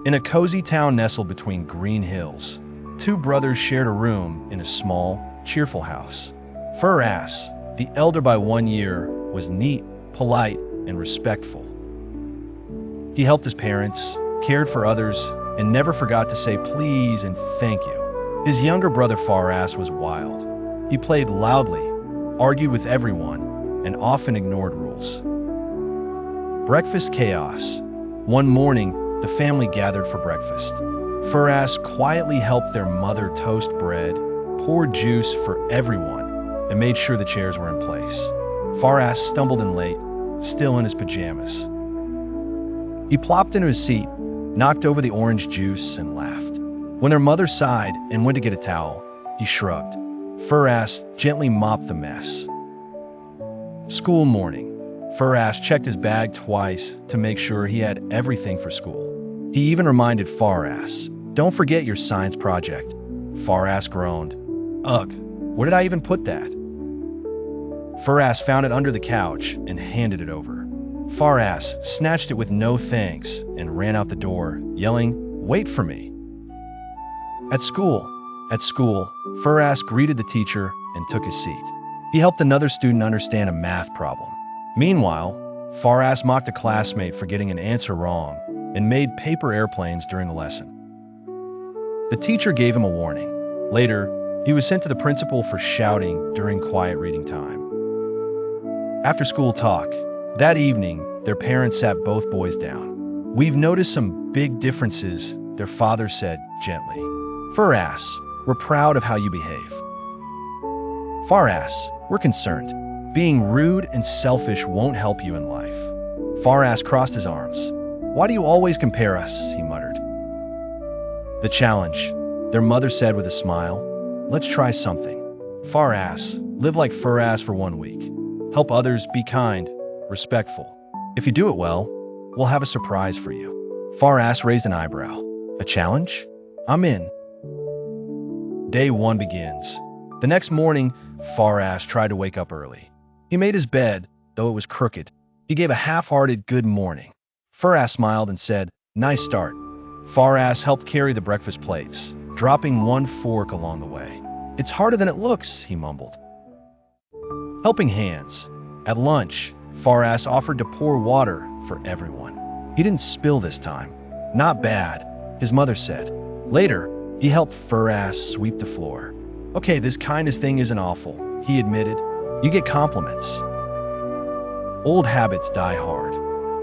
In a cozy town nestled between green hills, two brothers shared a room in a small, cheerful house. Furass, the elder by 1 year, was neat, polite, and respectful. He helped his parents, cared for others, and never forgot to say please and thank you. His younger brother Furass was wild. He played loudly, argued with everyone, and often ignored rules. Breakfast chaos. One morning, the family gathered for breakfast. Furass quietly helped their mother toast bread, poured juice for everyone, and made sure the chairs were in place. Furass stumbled in late, still in his pajamas. He plopped into his seat, knocked over the orange juice, and laughed. When their mother sighed and went to get a towel, he shrugged. Furass gently mopped the mess. School morning. Furass checked his bag twice to make sure he had everything for school. He even reminded Furass, "Don't forget your science project." Furass groaned. "Ugh, where did I even put that?" Furass found it under the couch and handed it over. Furass snatched it with no thanks and ran out the door, yelling, "Wait for me." At school, Furass greeted the teacher and took his seat. He helped another student understand a math problem. Meanwhile, Furass mocked a classmate for getting an answer wrong and made paper airplanes during the lesson. The teacher gave him a warning. Later, he was sent to the principal for shouting during quiet reading time. After school talk, that evening, their parents sat both boys down. "We've noticed some big differences," their father said gently. "Furass, we're proud of how you behave." "Furass, we're concerned. Being rude and selfish won't help you in life." Furass crossed his arms. "Why do you always compare us?" he muttered. "The challenge," their mother said with a smile. "Let's try something. Furass, live like Furass for 1 week. Help others, be kind, respectful. If you do it well, we'll have a surprise for you." Furass raised an eyebrow. "A challenge? I'm in." Day 1 begins. The next morning, Furass tried to wake up early. He made his bed, though it was crooked. He gave a half-hearted good morning. Furass smiled and said, "Nice start." Furass helped carry the breakfast plates, dropping one fork along the way. "It's harder than it looks," he mumbled. Helping hands. At lunch, Furass offered to pour water for everyone. He didn't spill this time. "Not bad," his mother said. Later, he helped Furass sweep the floor. "Okay, this kindness thing isn't awful," he admitted. "You get compliments." Old habits die hard.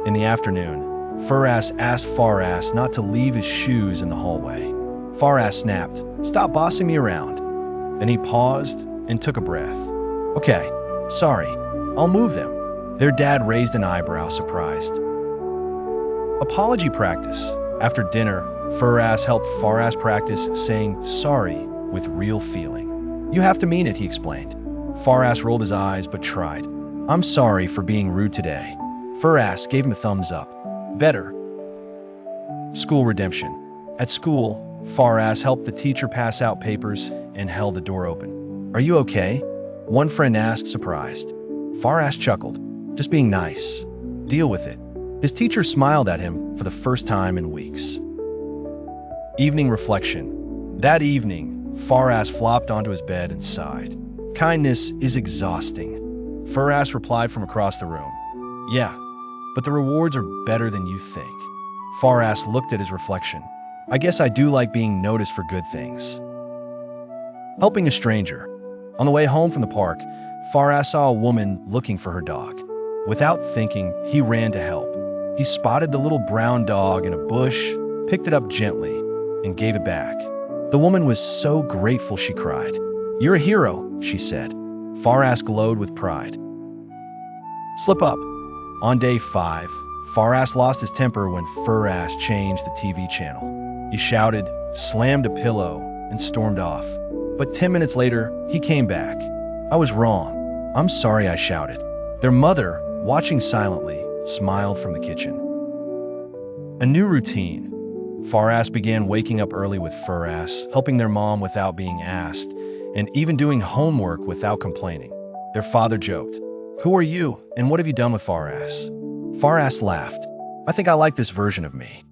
In the afternoon, Furass asked Furass not to leave his shoes in the hallway. Furass snapped, "Stop bossing me around." Then he paused and took a breath. "Okay, sorry, I'll move them." Their dad raised an eyebrow, surprised. Apology practice. After dinner, Furass helped Furass practice saying sorry with real feeling. "You have to mean it," he explained. Furass rolled his eyes but tried. "I'm sorry for being rude today." Furass gave him a thumbs up. "Better." School redemption. At school, Furass helped the teacher pass out papers and held the door open. "Are you okay?" one friend asked, surprised. Furass chuckled. "Just being nice. Deal with it." His teacher smiled at him for the first time in weeks. Evening reflection. That evening, Furass flopped onto his bed and sighed. "Kindness is exhausting." Furass replied from across the room. "Yeah, but the rewards are better than you think." Furass looked at his reflection. "I guess I do like being noticed for good things." Helping a stranger. On the way home from the park, Furass saw a woman looking for her dog. Without thinking, he ran to help. He spotted the little brown dog in a bush, picked it up gently, and gave it back. The woman was so grateful she cried. "You're a hero," she said. Furass glowed with pride. Slip up. On day 5, Furass lost his temper when Furass changed the TV channel. He shouted, slammed a pillow, and stormed off. But 10 minutes later, he came back. "I was wrong. I'm sorry," I shouted. Their mother, watching silently, smiled from the kitchen. A new routine. Furass began waking up early with Furass, helping their mom without being asked, and even doing homework without complaining. Their father joked, "Who are you, and what have you done with Furass?" Furass laughed. "I think I like this version of me."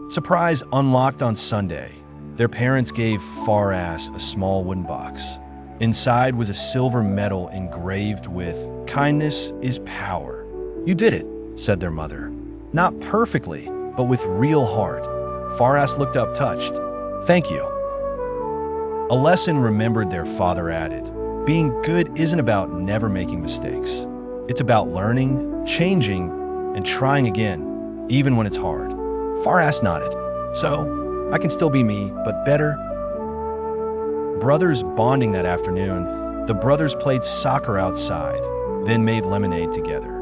Surprise unlocked on Sunday. Their parents gave Farass a small wooden box. Inside was a silver medal engraved with "Kindness is power." "You did it," said their mother. "Not perfectly, but with real heart." Farass looked up touched. "Thank you." A lesson remembered, their father added. Being good isn't about never making mistakes. It's about learning, changing, and trying again, even when it's hard. Farass nodded. "So, I can still be me, but better." Brothers bonding that afternoon, the brothers played soccer outside, then made lemonade together.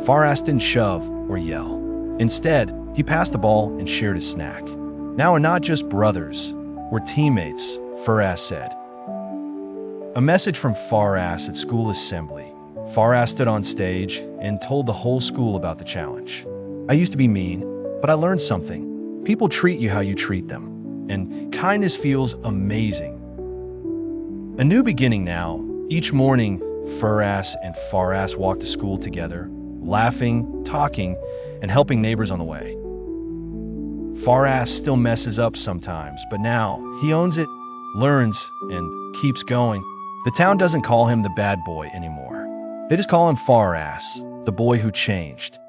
Farass didn't shove or yell. Instead, he passed the ball and shared his snack. "Now we're not just brothers, we're teammates," Farass said. A message from Farass at school assembly. Farass stood on stage and told the whole school about the challenge. "I used to be mean, but I learned something. People treat you how you treat them, and kindness feels amazing." A new beginning now. Each morning, Farass and Farass walked to school together, laughing, talking, and helping neighbors on the way. Farass still messes up sometimes, but now he owns it, learns, and keeps going. The town doesn't call him the bad boy anymore. They just call him Farass, the boy who changed.